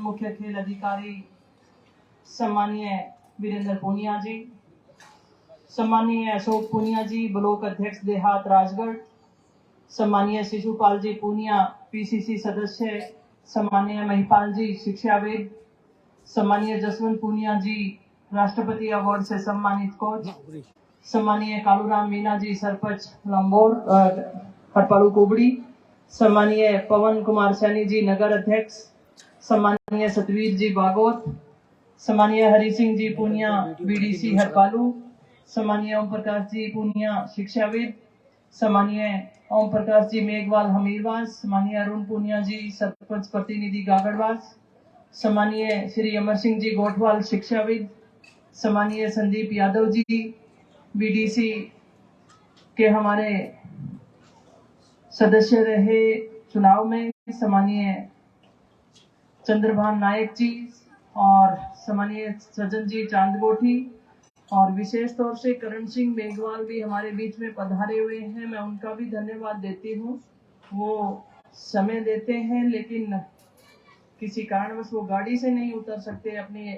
मुख्य खेल अधिकारी सम्मानीय वीरेंद्र पूनिया जी, सम्मानीय अशोक पूनिया जी, ब्लॉक अध्यक्ष देहात राजगढ़, सम्मानीय शिशुपाल जी पूनिया पीसीसी सदस्य, सम्मानीय महिपाल जी शिक्षाविद, सम्मानीय जसवंत पूनिया जी राष्ट्रपति अवार्ड से सम्मानित कोच, सम्मानीय कालूराम मीना जी सरपंच लंबोर हटपालू कुबड़ी, सम्मानीय पवन कुमार सैनी जी नगर अध्यक्ष, सम्मानीय सतवीर जी बागोत, सम्मानीय हरि सिंह जी पूनिया बीडीसी हरपालू, सम्मानीय ओम प्रकाश जी पूनिया शिक्षाविद, सम्मानीय ओम प्रकाश जी मेघवाल हमीरवास, सम्मानीय अरुण पूनिया जी सरपंच प्रतिनिधि गागड़वास, सम्मानीय श्री अमर सिंह जी गोठवाल शिक्षाविद, सम्मानीय संदीप यादव जी बीडीसी के हमारे सदस्य रहे चुनाव में, सम्मानीय चंद्रभान नायक जी और सम्मानीय सज्जन जी चांदगोठी, और विशेष तौर से करण सिंह मेघवाल भी हमारे बीच में पधारे हुए हैं। मैं उनका भी धन्यवाद देती हूँ। वो समय देते हैं लेकिन किसी कारणवश वो गाड़ी से नहीं उतर सकते अपनी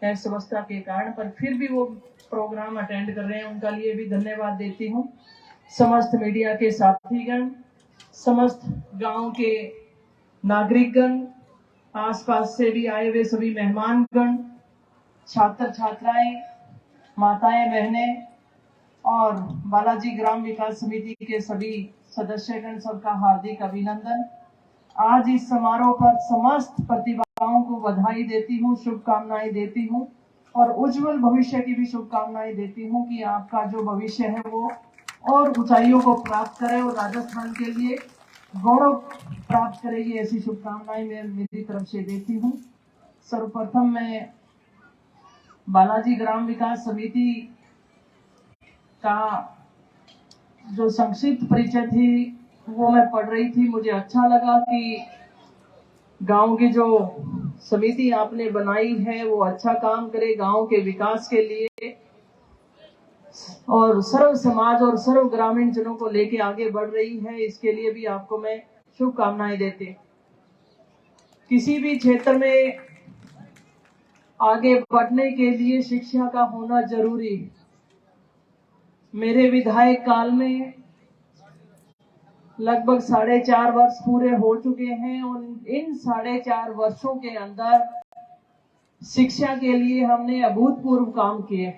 अस्वस्थता के कारण, पर फिर भी वो प्रोग्राम अटेंड कर रहे हैं, उनका लिए भी धन्यवाद देती हूँ। समस्त मीडिया के साथीगण, समस्त गांव के नागरिकगण, आसपास से भी आए हुए सभी मेहमानगण, छात्र छात्राएं, माताएं बहनें और बालाजी ग्राम विकास समिति के सभी सदस्यगण, सबका हार्दिक अभिनंदन। आज इस समारोह पर समस्त प्रतिभाओं को बधाई देती हूँ, शुभकामनाएं देती हूँ और उज्जवल भविष्य की भी शुभकामनाएं देती हूँ कि आपका जो भविष्य है वो और ऊंचाइयों को प्राप्त करे और राजस्थान के लिए गौरव प्राप्त करेगी, ऐसी शुभकामनाएं मैं मेरी तरफ से देती हूँ। सर्वप्रथम मैं बालाजी ग्राम विकास समिति का जो संक्षिप्त परिचय थी वो मैं पढ़ रही थी। मुझे अच्छा लगा कि गांव की जो समिति आपने बनाई है वो अच्छा काम करे गांव के विकास के लिए और सर्व समाज और सर्व ग्रामीण जनों को लेके आगे बढ़ रही है, इसके लिए भी आपको मैं शुभकामनाएं देती। किसी भी क्षेत्र में आगे बढ़ने के लिए शिक्षा का होना जरूरी है। मेरे विधायक काल में लगभग 4.5 वर्ष पूरे हो चुके हैं और इन 4.5 वर्षों के अंदर शिक्षा के लिए हमने अभूतपूर्व काम किए।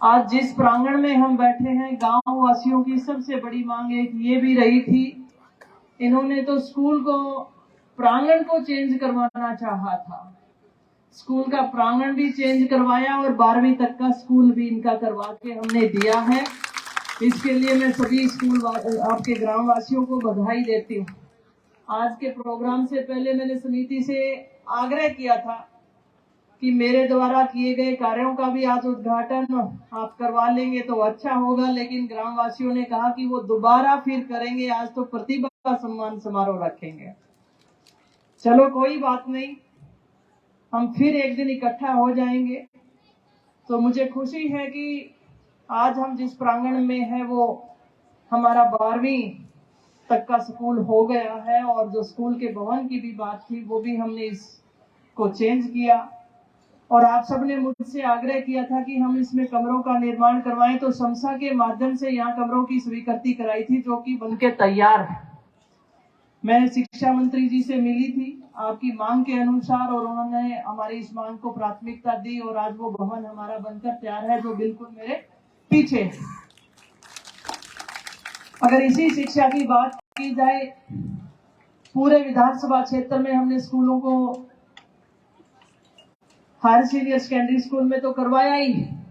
आज जिस प्रांगण में हम बैठे हैं, गांव वासियों की सबसे बड़ी मांग एक ये भी रही थी, इन्होंने तो स्कूल को प्रांगण को चेंज करवाना चाहा था। स्कूल का प्रांगण भी चेंज करवाया और 12वीं तक का स्कूल भी इनका करवा के हमने दिया है। इसके लिए मैं सभी स्कूल आपके ग्राम वासियों को बधाई देती हूँ। आज के प्रोग्राम से पहले मैंने समिति से आग्रह किया था कि मेरे द्वारा किए गए कार्यों का भी आज उद्घाटन आप करवा लेंगे तो अच्छा होगा, लेकिन ग्राम वासियों ने कहा कि वो दोबारा फिर करेंगे, आज तो प्रतिभा सम्मान समारोह रखेंगे। चलो कोई बात नहीं, हम फिर एक दिन इकट्ठा हो जाएंगे। तो मुझे खुशी है कि आज हम जिस प्रांगण में है वो हमारा 12वीं तक का स्कूल हो गया है और जो स्कूल के भवन की भी बात थी वो भी हमने इसको चेंज किया और आप सबने मुझसे आग्रह किया था कि हम इसमें कमरों का निर्माण करवाएं, तो समसा के माध्यम से यहाँ कमरों की स्वीकृति कराई थी जो कि बनके तैयार है। मैं शिक्षा मंत्री जी से मिली थी आपकी मांग के अनुसार और उन्होंने हमारी इस मांग को प्राथमिकता दी और आज वो भवन हमारा बनकर तैयार है जो बिल्कुल मेरे पीछे है। अगर इसी शिक्षा की बात की जाए, पूरे विधानसभा क्षेत्र में हमने स्कूलों को हायर सीनियर सेकेंडरी स्कूल में तो करवाया ही है,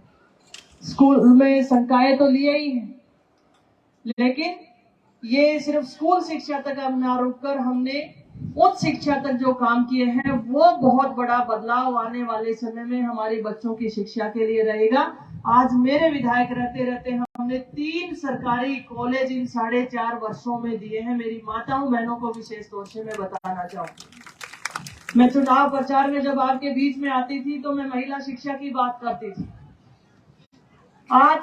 स्कूल में संकाय तो लिया ही है, लेकिन ये सिर्फ स्कूल शिक्षा तक अब ना रुककर हमने उच्च शिक्षा तक जो काम किए हैं वो बहुत बड़ा बदलाव आने वाले समय में हमारे बच्चों की शिक्षा के लिए रहेगा। आज मेरे विधायक रहते रहते हमने 3 सरकारी कॉलेज इन 4.5 वर्षों में दिए हैं। मेरी माताओं बहनों को विशेष तौर से मैं बताना चाहूंगी। मैं चुनाव प्रचार में जब आपके बीच में आती थी तो मैं महिला शिक्षा की बात करती थी। आज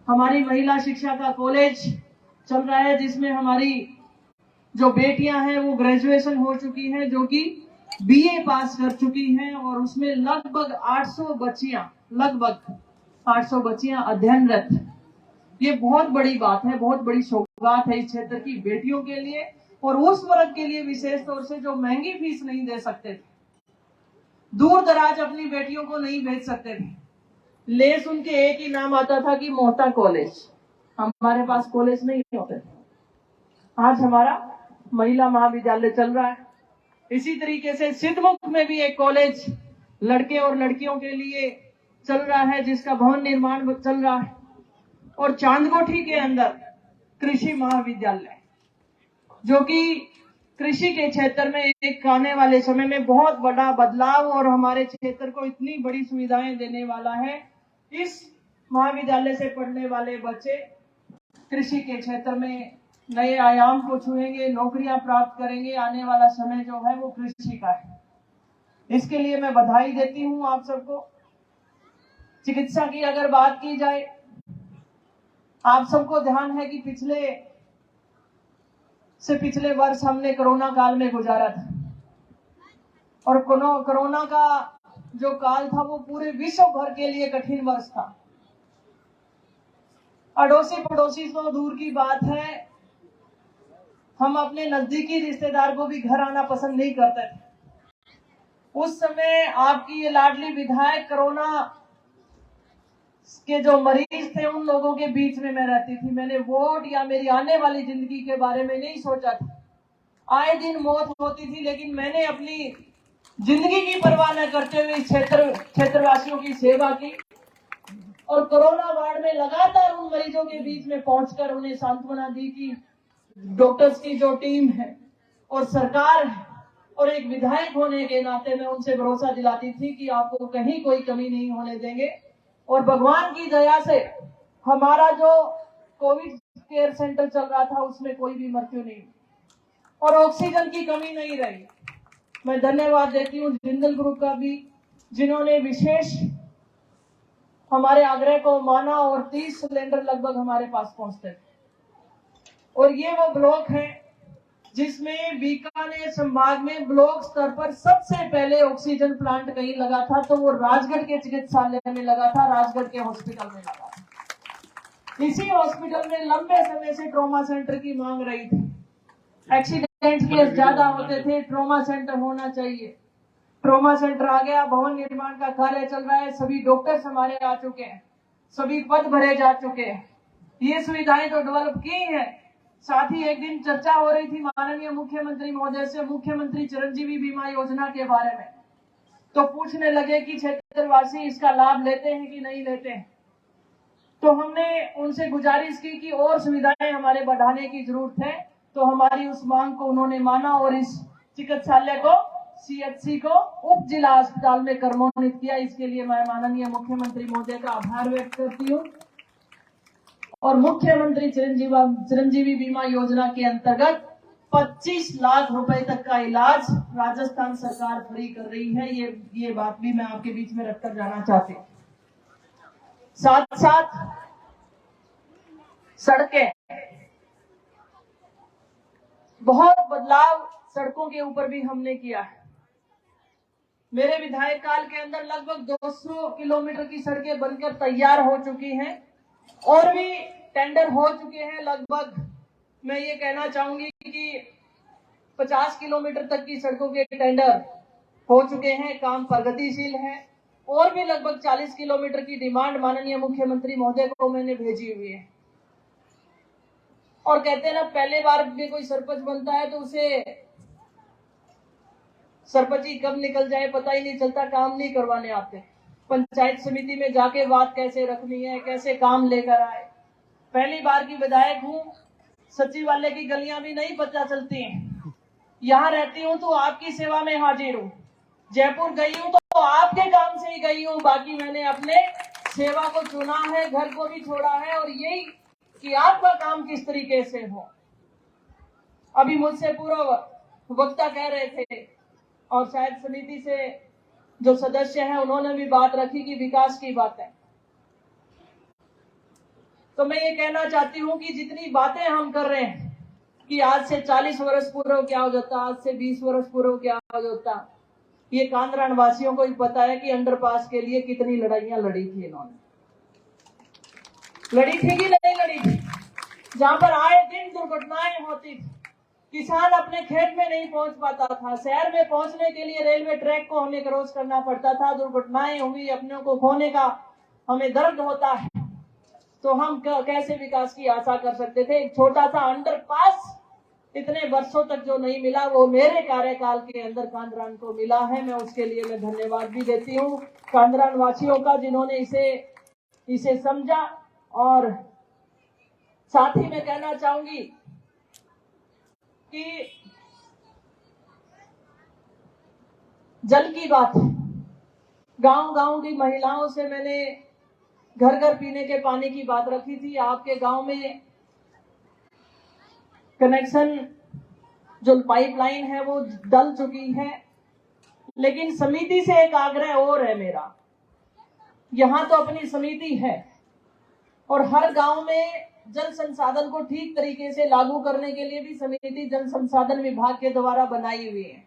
हमारी महिला शिक्षा का कॉलेज चल रहा है जिसमें हमारी जो बेटियां हैं वो ग्रेजुएशन हो चुकी हैं, जो कि बीए पास कर चुकी हैं और उसमें लगभग 800 बच्चियां अध्ययनरत। ये बहुत बड़ी बात है, बहुत बड़ी सौगात है इस क्षेत्र की बेटियों के लिए और उस वर्ग के लिए विशेष तौर से जो महंगी फीस नहीं दे सकते थे, दूर दराज अपनी बेटियों को नहीं भेज सकते थे। ले सुन के एक ही नाम आता था कि मोहता कॉलेज। हमारे पास कॉलेज नहीं होते थे। आज हमारा महिला महाविद्यालय चल रहा है। इसी तरीके से सिद्धमुख में भी एक कॉलेज लड़के और लड़कियों के लिए चल रहा है, जिसका भवन निर्माण चल रहा है। और चांदकोठी के अंदर कृषि महाविद्यालय, जो कि कृषि के क्षेत्र में एक आने वाले समय में बहुत बड़ा बदलाव और हमारे क्षेत्र को इतनी बड़ी सुविधाएं देने वाला है। इस महाविद्यालय से पढ़ने वाले बच्चे कृषि के क्षेत्र में नए आयाम को छुएंगे, नौकरियां प्राप्त करेंगे। आने वाला समय जो है वो कृषि का है। इसके लिए मैं बधाई देती हूं आप सबको। चिकित्सा की अगर बात की जाए, आप सबको ध्यान है कि पिछले वर्ष हमने कोरोना काल में गुजारा था और कोरोना का जो काल था वो पूरे विश्व भर के लिए कठिन वर्ष था। अड़ोसी पड़ोसी तो दूर की बात है, हम अपने नजदीकी रिश्तेदार को भी घर आना पसंद नहीं करते थे। उस समय आपकी ये लाडली विधायक कोरोना के जो मरीज थे उन लोगों के बीच में मैं रहती थी। मैंने वोट या मेरी आने वाली जिंदगी के बारे में नहीं सोचा था। आए दिन मौत होती थी, लेकिन मैंने अपनी जिंदगी की परवाह न करते हुए क्षेत्रवासियों की सेवा की और कोरोना वार्ड में लगातार उन मरीजों के बीच में पहुंचकर उन्हें सांत्वना दी कि डॉक्टर्स की जो टीम है और सरकार है और एक विधायक होने के नाते मैं उनसे भरोसा दिलाती थी कि आपको कहीं कोई कमी नहीं होने देंगे। और भगवान की दया से हमारा जो कोविड केयर सेंटर चल रहा था उसमें कोई भी मृत्यु नहीं और ऑक्सीजन की कमी नहीं रही। मैं धन्यवाद देती हूँ जिंदल ग्रुप का भी, जिन्होंने विशेष हमारे आग्रह को माना और 30 सिलेंडर लगभग हमारे पास पहुंचते थे। और ये वो ब्लॉक है जिसमें बीकानेर संभाग में ब्लॉक स्तर पर सबसे पहले ऑक्सीजन प्लांट कहीं लगा था, तो वो राजगढ़ के चिकित्सालय में लगा था, राजगढ़ के हॉस्पिटल में लगा था। इसी हॉस्पिटल में लंबे समय से ट्रॉमा सेंटर की मांग रही थी। एक्सीडेंट केस ज्यादा होते थे, ट्रॉमा सेंटर होना चाहिए। ट्रॉमा सेंटर आ गया, भवन निर्माण का कार्य चल रहा है, सभी डॉक्टर्स हमारे आ चुके हैं, सभी पद भरे जा चुके हैं, ये सुविधाएं तो डेवलप की हैं। साथ ही एक दिन चर्चा हो रही थी माननीय मुख्यमंत्री महोदय से मुख्यमंत्री चिरंजीवी बीमा योजना के बारे में, तो पूछने लगे कि क्षेत्रवासी इसका लाभ लेते हैं कि नहीं लेते हैं। तो हमने उनसे गुजारिश की कि और सुविधाएं हमारे बढ़ाने की जरूरत है, तो हमारी उस मांग को उन्होंने माना और इस चिकित्सालय को सीएचसी को उप जिला अस्पताल में क्रमोन्नत किया। इसके लिए मैं माननीय मुख्यमंत्री महोदय का आभार व्यक्त करती हूँ। और मुख्यमंत्री चिरंजीवी बीमा योजना के अंतर्गत 25 लाख रुपए तक का इलाज राजस्थान सरकार फ्री कर रही है। ये बात भी मैं आपके बीच में रखकर जाना चाहती हूँ। साथ साथ सड़कें, बहुत बदलाव सड़कों के ऊपर भी हमने किया है। मेरे विधायक काल के अंदर लगभग 200 किलोमीटर की सड़कें बनकर तैयार हो चुकी हैं और भी टेंडर हो चुके हैं। लगभग मैं ये कहना चाहूंगी कि 50 किलोमीटर तक की सड़कों के टेंडर हो चुके हैं, काम प्रगतिशील है और भी लगभग 40 किलोमीटर की डिमांड माननीय मुख्यमंत्री महोदय को मैंने भेजी हुई है। और कहते हैं ना, पहले बार भी कोई सरपंच बनता है तो उसे सरपंची कब निकल जाए पता ही नहीं चलता, काम नहीं करवाने आते। पंचायत समिति में जाके बात कैसे रखनी है, कैसे काम लेकर आए। पहली बार की विधायक हूँ, सचिवालय की गलियां भी नहीं पता चलती हैं। यहाँ रहती हूँ तो आपकी सेवा में हाजिर हूँ। जयपुर गई हूँ तो आपके काम से ही गई हूँ, बाकी मैंने अपने सेवा को चुना है, घर को भी छोड़ा है और यही कि आपका काम किस तरीके से हो। अभी मुझसे पूर्व वक्ता कह रहे थे और शायद समिति से जो सदस्य हैं उन्होंने भी बात रखी कि विकास की बात है। तो मैं ये कहना चाहती हूँ कि जितनी बातें हम कर रहे हैं कि आज से 40 वर्ष पूर्व क्या हो जाता, आज से 20 वर्ष पूर्व क्या हो जाता, ये कांद्रान वासियों को ही पता है कि अंडरपास के लिए कितनी लड़ाइयां लड़ी थी इन्होंने। लड़ी थी कि नहीं लड़ी थी? जहां पर आए दिन दुर्घटनाएं होती थी, किसान अपने खेत में नहीं पहुंच पाता था, शहर में पहुंचने के लिए रेलवे ट्रैक को हमें क्रॉस करना पड़ता था, दुर्घटनाएं हुई, अपनों को खोने का हमें दर्द होता है, तो हम कैसे विकास की आशा कर सकते थे? एक छोटा सा अंडरपास इतने वर्षों तक जो नहीं मिला, वो मेरे कार्यकाल के अंदर कांद्रान को मिला है। मैं उसके लिए मैं धन्यवाद भी देती हूँ कांद्रान वासियों का, जिन्होंने इसे समझा। और साथ ही मैं कहना चाहूंगी कि जल की बात, गांव-गांव की महिलाओं से मैंने घर घर पीने के पानी की बात रखी थी। आपके गांव में कनेक्शन जो पाइपलाइन है वो डल चुकी है, लेकिन समिति से एक आग्रह और है मेरा। यहां तो अपनी समिति है और हर गांव में जल संसाधन को ठीक तरीके से लागू करने के लिए भी समिति जल संसाधन विभाग के द्वारा बनाई हुई है।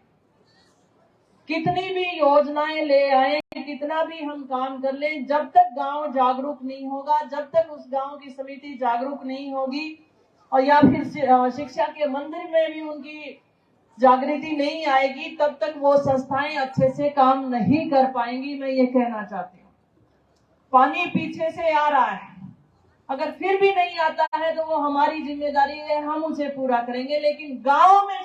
कितनी भी योजनाएं ले आए, कितना भी हम काम कर लें, जब तक गांव जागरूक नहीं होगा, जब तक उस गांव की समिति जागरूक नहीं होगी, और या फिर शिक्षा के मंदिर में भी उनकी जागृति नहीं आएगी, तब तक वो संस्थाएं अच्छे से काम नहीं कर पाएंगी। मैं ये कहना चाहती हूँ। पानी पीछे से आ रहा है, अगर फिर भी नहीं आता है तो वो हमारी जिम्मेदारी है, हम उसे पूरा करेंगे, लेकिन गांव में